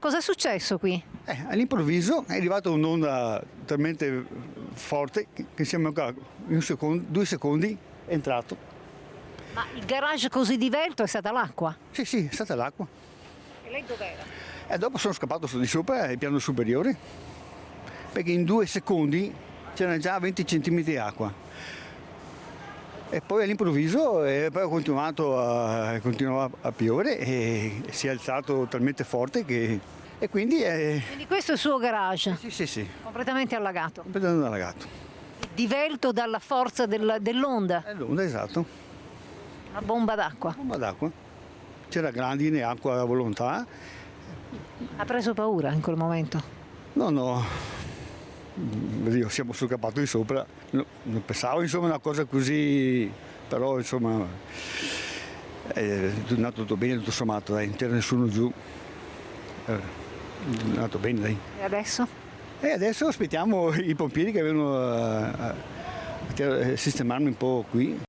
Cosa è successo qui? All'improvviso è arrivata un'onda talmente forte che siamo qua, in 2 secondi è entrato. Ma il garage così divelto è stata l'acqua? Sì, è stata l'acqua. E lei dov'era? E dopo sono scappato su di sopra, al piano superiore, perché in 2 secondi c'era già 20 centimetri di acqua. E poi all'improvviso poi continuava a piovere e si è alzato talmente forte che... E quindi Quindi questo è il suo garage, sì, completamente allagato, completamente allagato. divelto dalla forza dell'onda, È l'onda, esatto, una bomba d'acqua. bomba d'acqua. C'era grandine, acqua a volontà. Ha preso paura in quel momento? No, io siamo sul capato di sopra, non pensavo insomma una cosa così, però insomma è andato tutto bene, tutto sommato, dai, non c'era nessuno giù, è andato bene, dai. E adesso? E adesso aspettiamo i pompieri che vengono a sistemarmi un po' qui.